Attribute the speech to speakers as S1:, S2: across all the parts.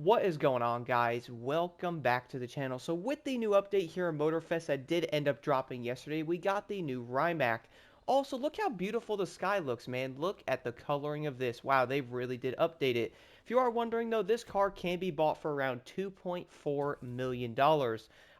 S1: What is going on, guys? Welcome back to the channel. So with the new update here in Motorfest that did end up dropping yesterday, we got the new Rimac. Also, look how beautiful the sky looks, man. Look at the coloring of this. Wow, they really did update it. If you are wondering, though, this car can be bought for around $2.4 million.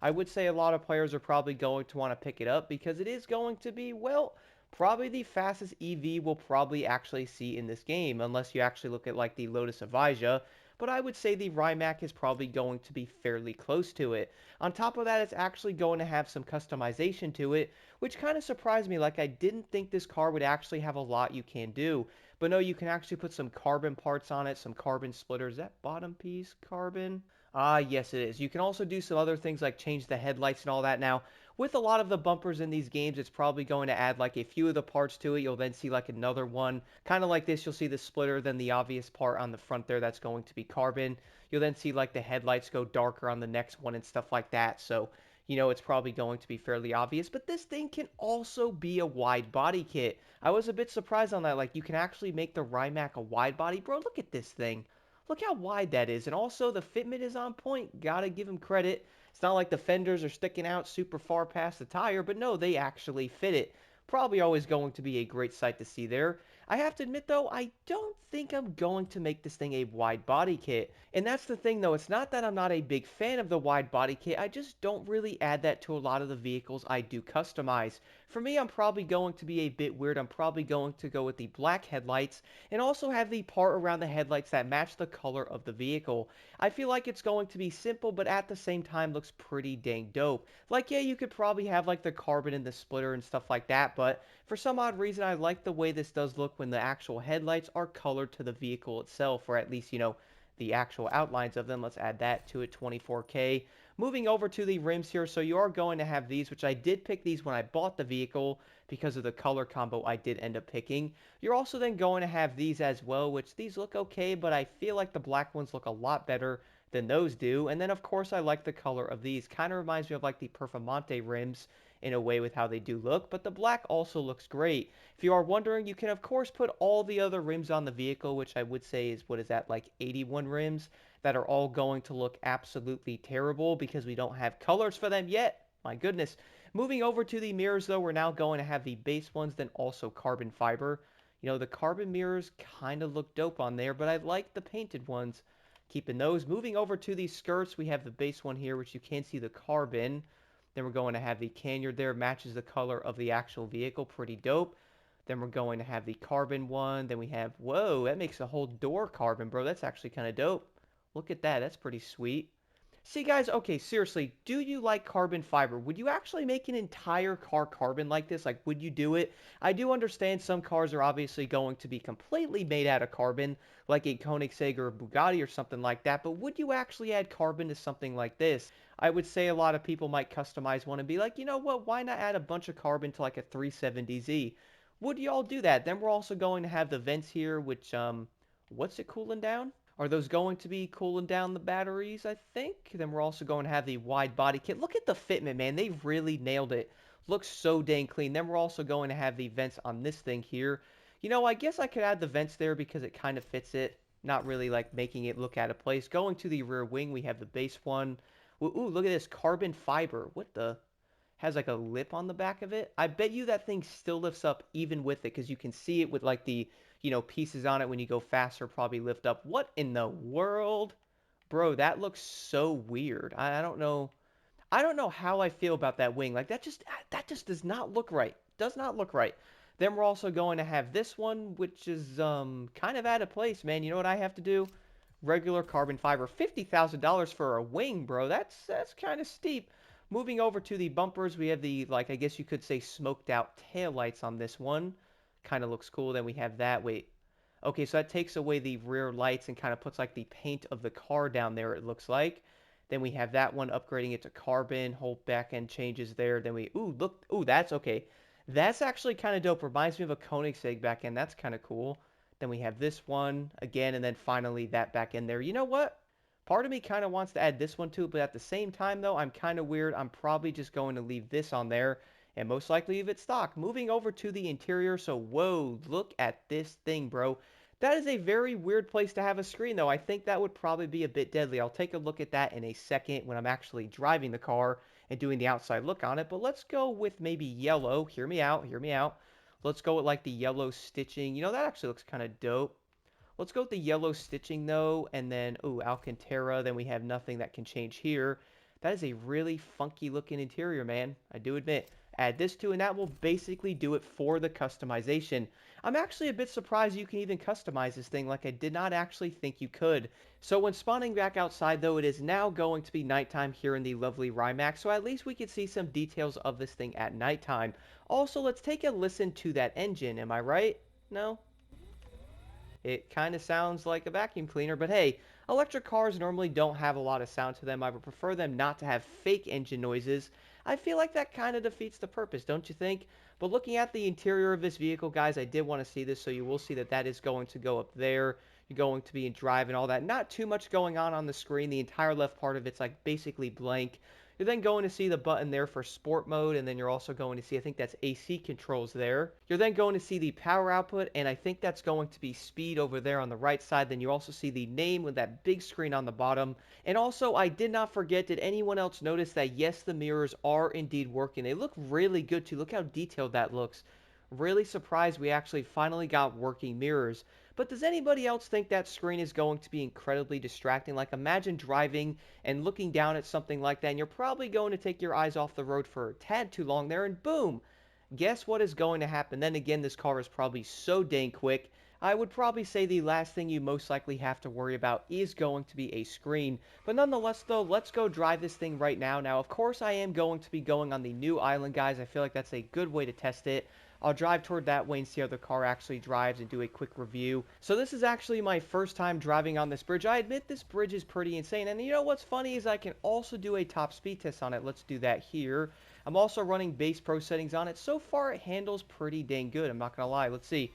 S1: I would say a lot of players are probably going to want to pick it up because it is going to be, well, probably the fastest EV we'll probably actually see in this game, unless you actually look at like the Lotus Evija, but I would say the Rimac is probably going to be fairly close to it. On top of that, it's actually going to have some customization to it, which kind of surprised me. Like, I didn't think this car would actually have a lot you can do. But no, you can actually put some carbon parts on it, some carbon splitters. Is that bottom piece carbon? Ah, yes, it is. You can also do some other things like change the headlights and all that. Now, with a lot of the bumpers in these games, it's probably going to add like a few of the parts to it. You'll then see like another one. Kind of like this, you'll see the splitter, then the obvious part on the front there that's going to be carbon. You'll then see like the headlights go darker on the next one and stuff like that. So, it's probably going to be fairly obvious. But this thing can also be a wide body kit. I was a bit surprised on that. Like, you can actually make the Rimac a wide body. Bro, look at this thing. Look how wide that is. And also, the fitment is on point. Gotta give him credit. It's not like the fenders are sticking out super far past the tire, but no, they actually fit it. Probably always going to be a great sight to see there. I have to admit, though, I don't think I'm going to make this thing a wide body kit. And that's the thing, though. It's not that I'm not a big fan of the wide body kit. I just don't really add that to a lot of the vehicles I do customize. For me, I'm probably going to be a bit weird. I'm probably going to go with the black headlights and also have the part around the headlights that match the color of the vehicle. I feel like it's going to be simple, but at the same time looks pretty dang dope. Like, yeah, you could probably have like the carbon in the splitter and stuff like that, but for some odd reason, I like the way this does look when the actual headlights are colored to the vehicle itself, or at least, the actual outlines of them. Let's add that to it, 24K. Moving over to the rims here, so you are going to have these, which I did pick these when I bought the vehicle because of the color combo I did end up picking. You're also then going to have these as well, which these look okay, but I feel like the black ones look a lot better than those do. And then, of course, I like the color of these. Kind of reminds me of like the Performante rims in a way with how they do look, but the black also looks great. If you are wondering, you can of course put all the other rims on the vehicle, which I would say is, what is that, like 81 rims, that are all going to look absolutely terrible because we don't have colors for them yet. My goodness. Moving over to the mirrors, though, we're now going to have the base ones, then also carbon fiber. The carbon mirrors kind of look dope on there, but I like the painted ones. Keeping those. Moving over to the skirts, we have the base one here, which you can see the carbon. Then we're going to have the canyard there, matches the color of the actual vehicle, pretty dope. Then we're going to have the carbon one. Then we have, whoa, that makes the whole door carbon, bro. That's actually kind of dope. Look at that. That's pretty sweet. See, guys, okay, seriously, do you like carbon fiber? Would you actually make an entire car carbon like this? Like, would you do it? I do understand some cars are obviously going to be completely made out of carbon, like a Koenigsegg or a Bugatti or something like that, but would you actually add carbon to something like this? I would say a lot of people might customize one and be like, you know what, why not add a bunch of carbon to like a 370Z? Would y'all do that? Then we're also going to have the vents here, which, what's it cooling down? Are those going to be cooling down the batteries, I think? Then we're also going to have the wide body kit. Look at the fitment, man. They really nailed it. Looks so dang clean. Then we're also going to have the vents on this thing here. I guess I could add the vents there because it kind of fits it. Not really like making it look out of place. Going to the rear wing, we have the base one. Ooh, look at this carbon fiber. What the? Has like a lip on the back of it. I bet you that thing still lifts up even with it because you can see it with like the, pieces on it when you go faster probably lift up. What in the world? Bro, that looks so weird. I don't know. I don't know how I feel about that wing. Like that just does not look right. Does not look right. Then we're also going to have this one, which is kind of out of place, man. You know what I have to do? Regular carbon fiber. $50,000 for a wing, bro. That's kind of steep. Moving over to the bumpers, we have the, like, I guess you could say smoked out taillights on this one. Kind of looks cool. Then we have that. Wait. Okay, so that takes away the rear lights and kind of puts like the paint of the car down there, it looks like. Then we have that one upgrading it to carbon, whole back end changes there. Then we, ooh, look, ooh, that's okay. That's actually kind of dope. Reminds me of a Koenigsegg back end. That's kind of cool. Then we have this one again, and then finally that back end there. You know what? Part of me kind of wants to add this one too, but at the same time, though, I'm kind of weird. I'm probably just going to leave this on there and most likely leave it stock. Moving over to the interior. So, whoa, look at this thing, bro. That is a very weird place to have a screen, though. I think that would probably be a bit deadly. I'll take a look at that in a second when I'm actually driving the car and doing the outside look on it. But let's go with maybe yellow. Hear me out. Hear me out. Let's go with like the yellow stitching. You know, that actually looks kind of dope. Let's go with the yellow stitching though, and then, ooh, Alcantara. Then we have nothing that can change here. That is a really funky looking interior, man. I do admit. Add this to, and that will basically do it for the customization. I'm actually a bit surprised you can even customize this thing, like I did not actually think you could. So when spawning back outside though, it is now going to be nighttime here in the lovely Rimac, so at least we can see some details of this thing at nighttime. Also, let's take a listen to that engine, am I right? No? It kind of sounds like a vacuum cleaner, but hey, electric cars normally don't have a lot of sound to them. I would prefer them not to have fake engine noises. I feel like that kind of defeats the purpose, don't you think? But looking at the interior of this vehicle, guys, I did want to see this, so you will see that that is going to go up there. You're going to be in drive and all that. Not too much going on the screen. The entire left part of it's like basically blank. You're then going to see the button there for sport mode, and then you're also going to see, I think that's AC controls there. You're then going to see the power output, and I think that's going to be speed over there on the right side. Then you also see the name with that big screen on the bottom. And also, I did not forget, did anyone else notice that yes, the mirrors are indeed working? They look really good too. Look how detailed that looks. Really surprised we actually finally got working mirrors. But does anybody else think that screen is going to be incredibly distracting? Like, imagine driving and looking down at something like that, and you're probably going to take your eyes off the road for a tad too long there, and boom! Guess what is going to happen? Then again, this car is probably so dang quick. I would probably say the last thing you most likely have to worry about is going to be a screen. But nonetheless, though, let's go drive this thing right now. Now, of course, I am going to be going on the new island, guys. I feel like that's a good way to test it. I'll drive toward that way and see how the car actually drives and do a quick review. So this is actually my first time driving on this bridge. I admit this bridge is pretty insane. And you know what's funny is I can also do a top speed test on it. Let's do that here. I'm also running base pro settings on it. So far it handles pretty dang good. I'm not going to lie. Let's see.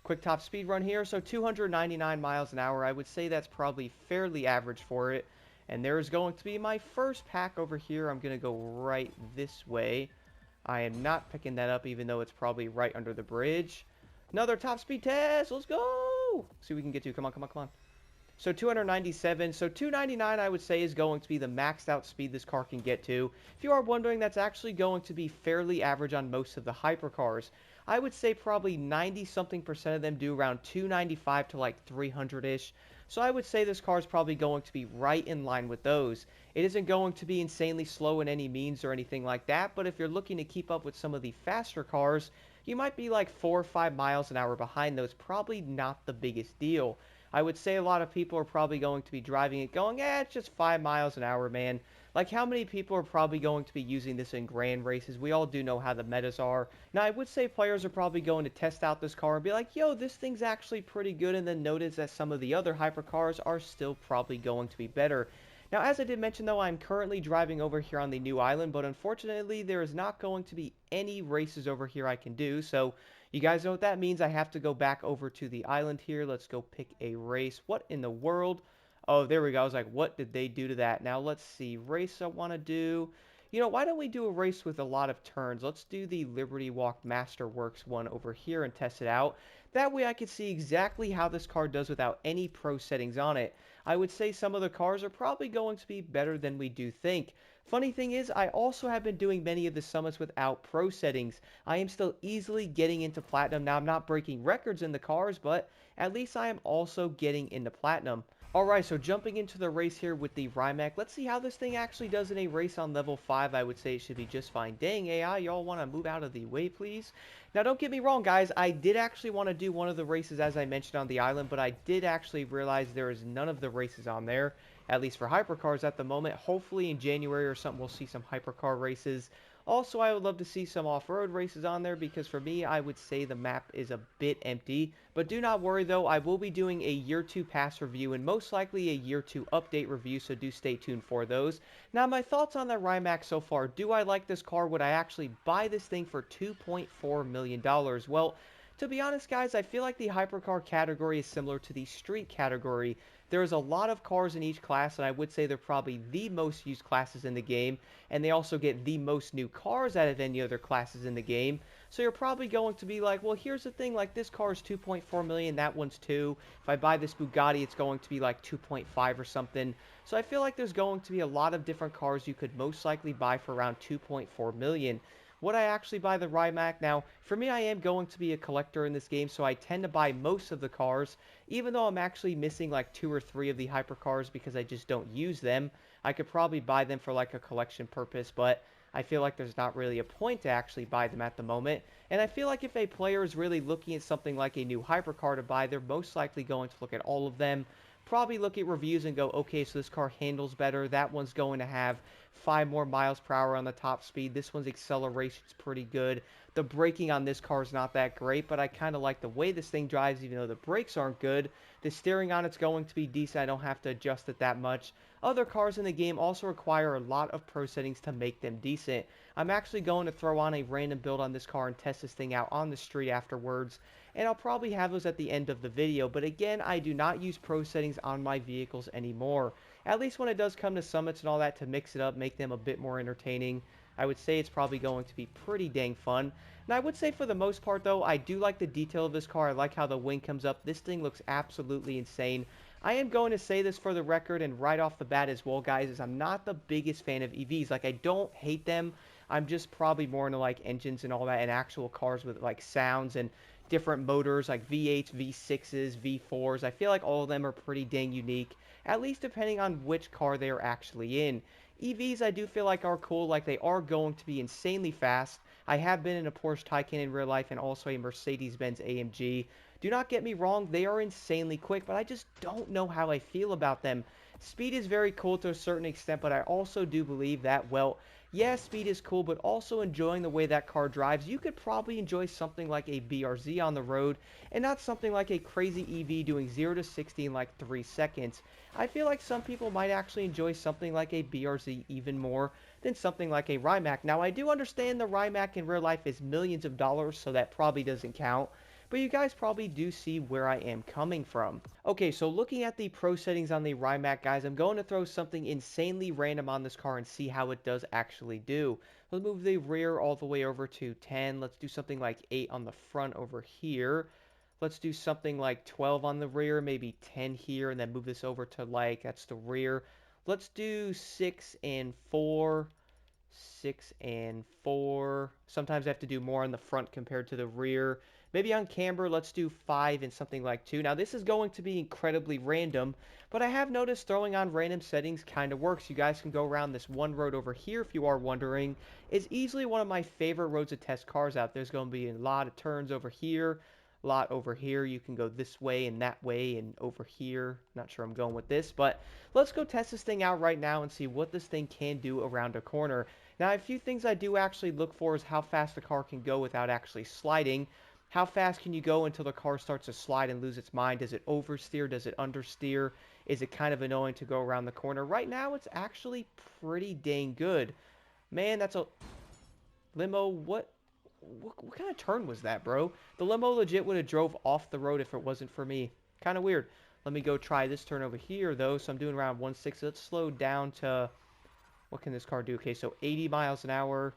S1: Quick top speed run here. So 299 miles an hour. I would say that's probably fairly average for it. And there's going to be my first pack over here. I'm going to go right this way. I am not picking that up, even though it's probably right under the bridge. Another top speed test. Let's go. See what we can get to. Come on, come on, come on. So 297. So 299, I would say, is going to be the maxed out speed this car can get to. If you are wondering, that's actually going to be fairly average on most of the hypercars. I would say probably 90-something% of them do around 295 to like 300-ish. So I would say this car is probably going to be right in line with those. It isn't going to be insanely slow in any means or anything like that, but if you're looking to keep up with some of the faster cars, you might be like 4 or 5 miles an hour behind those. Probably not the biggest deal. I would say a lot of people are probably going to be driving it going, it's just 5 miles an hour, man. Like, how many people are probably going to be using this in grand races? We all do know how the metas are. Now, I would say players are probably going to test out this car and be like, yo, this thing's actually pretty good, and then notice that some of the other hypercars are still probably going to be better. Now, as I did mention, though, I'm currently driving over here on the new island, but unfortunately, there is not going to be any races over here I can do, so you guys know what that means. I have to go back over to the island here. Let's go pick a race. What in the world? Oh, there we go. I was like, what did they do to that? Now, let's see. Race I want to do. You know, why don't we do a race with a lot of turns? Let's do the Liberty Walk Masterworks one over here and test it out. That way I can see exactly how this car does without any pro settings on it. I would say some of the cars are probably going to be better than we do think. Funny thing is, I also have been doing many of the summits without pro settings. I am still easily getting into platinum. Now, I'm not breaking records in the cars, but at least I am also getting into platinum. Alright, so jumping into the race here with the Rimac. Let's see how this thing actually does in a race on level 5. I would say it should be just fine. Dang, AI, y'all want to move out of the way, please? Now, don't get me wrong, guys. I did actually want to do one of the races, as I mentioned, on the island, but I did actually realize there is none of the races on there, at least for hypercars at the moment. Hopefully in January or something, we'll see some hypercar races. Also, I would love to see some off-road races on there because for me, I would say the map is a bit empty. But do not worry though, I will be doing a year 2 pass review and most likely a year 2 update review, so do stay tuned for those. Now, my thoughts on the Rimac so far. Do I like this car? Would I actually buy this thing for $2.4 million? Well, To be honest, guys, I feel like the hypercar category is similar to the street category. There's a lot of cars in each class, and I would say they're probably the most used classes in the game, and they also get the most new cars out of any other classes in the game. So you're probably going to be like, well, here's the thing, like this car is 2.4 million, that one's 2. If I buy this Bugatti, it's going to be like 2.5 or something. So I feel like there's going to be a lot of different cars you could most likely buy for around 2.4 million. Would I actually buy the Rimac? Now, for me, I am going to be a collector in this game, so I tend to buy most of the cars, even though I'm actually missing like 2 or 3 of the hypercars because I just don't use them. I could probably buy them for like a collection purpose, but I feel like there's not really a point to actually buy them at the moment. And I feel like if a player is really looking at something like a new hypercar to buy, they're most likely going to look at all of them, probably look at reviews and go, okay, so this car handles better. That one's going to have 5 more miles per hour on the top speed. This one's acceleration's pretty good. The braking on this car is not that great, but I kind of like the way this thing drives, even though the brakes aren't good. The steering on it's going to be decent. I don't have to adjust it that much. Other cars in the game also require a lot of pro settings to make them decent. I'm actually going to throw on a random build on this car and test this thing out on the street afterwards, and I'll probably have those at the end of the video. But again, I do not use pro settings on my vehicles anymore. At least when it does come to summits and all that, to mix it up, make them a bit more entertaining. I would say it's probably going to be pretty dang fun. And I would say for the most part though, I do like the detail of this car. I like how the wing comes up. This thing looks absolutely insane. I am going to say this for the record and right off the bat as well, guys, is I'm not the biggest fan of EVs. Like, I don't hate them. I'm just probably more into like engines and all that, and actual cars with like sounds and different motors like V8s, V6s, V4s. I feel like all of them are pretty dang unique, at least depending on which car they are actually in. EVs I do feel like are cool, like they are going to be insanely fast. I have been in a Porsche Taycan in real life and also a Mercedes-Benz AMG. Do not get me wrong, they are insanely quick, but I just don't know how I feel about them. Speed is very cool to a certain extent, but I also do believe that, well, yeah, speed is cool, but also enjoying the way that car drives, you could probably enjoy something like a BRZ on the road, and not something like a crazy EV doing 0 to 60 in like 3 seconds. I feel like some people might actually enjoy something like a BRZ even more than something like a Rimac. Now, I do understand the Rimac in real life is millions of dollars, so that probably doesn't count, but you guys probably do see where I am coming from. Okay, so looking at the pro settings on the Rimac, guys, I'm going to throw something insanely random on this car and see how it does actually do. Let's move the rear all the way over to 10. Let's do something like 8 on the front over here. Let's do something like 12 on the rear, maybe 10 here, and then move this over to like, that's the rear. Let's do 6 and 4. 6 and 4. Sometimes I have to do more on the front compared to the rear. Maybe on camber, let's do 5 and something like 2. Now, this is going to be incredibly random, but I have noticed throwing on random settings kind of works. You guys can go around this one road over here if you are wondering. It's easily one of my favorite roads to test cars out. There's going to be a lot of turns over here, a lot over here. You can go this way and that way and over here. Not sure I'm going with this, but let's go test this thing out right now and see what this thing can do around a corner. Now, a few things I do actually look for is how fast the car can go without actually sliding. How fast can you go until the car starts to slide and lose its mind? Does it oversteer? Does it understeer? Is it kind of annoying to go around the corner? Right now, it's actually pretty dang good. Man, that's a limo. What kind of turn was that, bro? The limo legit would have drove off the road if it wasn't for me. Kind of weird. Let me go try this turn over here, though. So I'm doing around 160. Let's slow down to... What can this car do? Okay, so 80 miles an hour.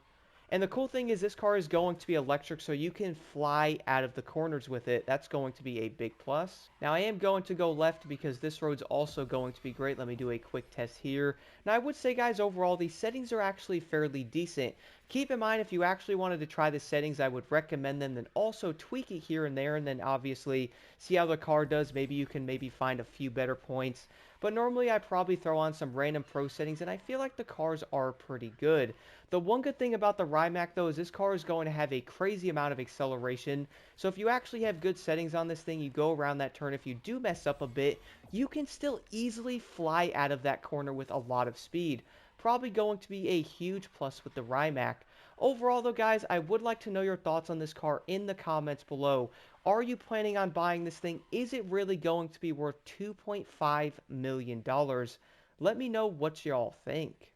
S1: And the cool thing is this car is going to be electric, so you can fly out of the corners with it. That's going to be a big plus. Now, I am going to go left because this road's also going to be great. Let me do a quick test here. Now, I would say, guys, overall, these settings are actually fairly decent. Keep in mind, if you actually wanted to try the settings, I would recommend them, then also tweak it here and there, and then obviously see how the car does. Maybe you can find a few better points. But normally, I probably throw on some random pro settings, and I feel like the cars are pretty good. The one good thing about the Rimac, though, is this car is going to have a crazy amount of acceleration. So if you actually have good settings on this thing, you go around that turn. If you do mess up a bit, you can still easily fly out of that corner with a lot of speed. Probably going to be a huge plus with the Rimac. Overall, though, guys, I would like to know your thoughts on this car in the comments below. Are you planning on buying this thing? Is it really going to be worth $2.5 million? Let me know what y'all think.